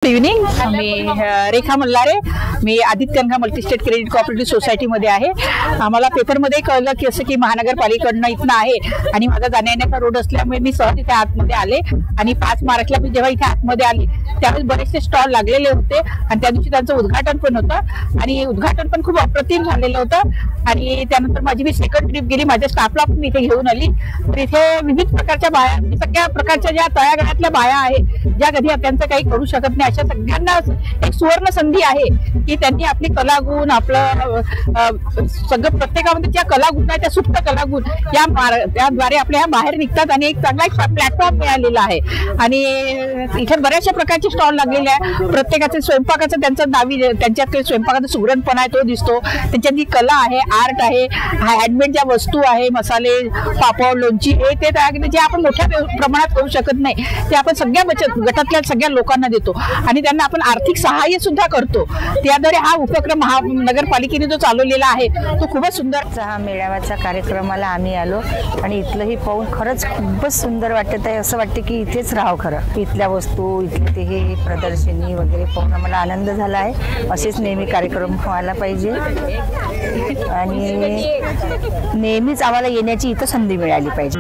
Good evening. मी रेखा मल्हारे. मी आदित्यनगा मल्टीस्टेट क्रेडिट कोऑपरेटिव्ह सोसायटीमध्ये आहे. आम्हाला पेपरमध्ये कळलं की असं की महानगरपालिकेकडनं इथनं आहे आणि माझा जाण्या येण्याचा रोड असल्यामुळे मी सहज इथे आतमध्ये आले आणि 5 मार्चला मी जेव्हा इथे आतमध्ये आले त्यावेळेस बरेचसे स्टॉल लागलेले होते आणि त्या दिवशी त्यांचं उद्घाटन पण होतं आणि उद्घाटन पण खूप अप्रतिम झालेलं होतं. आणि त्यानंतर माझी मी सेकंड ट्रिप गेली, माझ्या स्टाफला पण इथे घेऊन आली. तर इथे विविध प्रकारच्या बाया, सगळ्या प्रकारच्या ज्या तळागाळातल्या बाया आहेत ज्या कधी त्यांचं काही करू शकत नाही, अशा सगळ्यांना एक सुवर्ण संधी आहे की त्यांनी आपली कलागुण, आपलं सगळं प्रत्येकामध्ये ज्या कलागुण आहेत त्या सुप्त कलागुण त्याद्वारे आपल्या बाहेर निघतात आणि एक चांगला प्लॅटफॉर्म मिळालेला आहे. आणि इथे बऱ्याचशा प्रकारचे स्टॉल लागलेले आहे. प्रत्येकाचे स्वयंपाकाचं त्यांचं नावी, त्यांच्याकडे स्वयंपाकाचा सुगरणपणा आहे तो दिसतो. त्यांच्यातली कला आहे, आर्ट आहे, हँडमेड ज्या वस्तू आहे, मसाले, पापड, लोणची, हे ते जे आपण मोठ्या प्रमाणात करू शकत नाही ते आपण सगळ्या बचत गटातल्या सगळ्या लोकांना देतो आणि त्यांना आपण आर्थिक सहाय्य सुद्धा करतो. त्याद्वारे हा उपक्रम महानगरपालिकेने जो चालवलेला आहे तो खूपच सुंदर. हा मेळाव्याचा कार्यक्रमाला आम्ही आलो आणि इथलंही पाहून खरंच खूपच सुंदर वाटत आहे. असं वाटतं की इथेच राहावं. खरं इथल्या वस्तू, इथले ते हे प्रदर्शनी वगैरे पाहून मला आनंद झाला आहे. असेच नेहमी कार्यक्रम व्हायला पाहिजे आणि नेहमीच आम्हाला येण्याची इथं संधी मिळाली पाहिजे.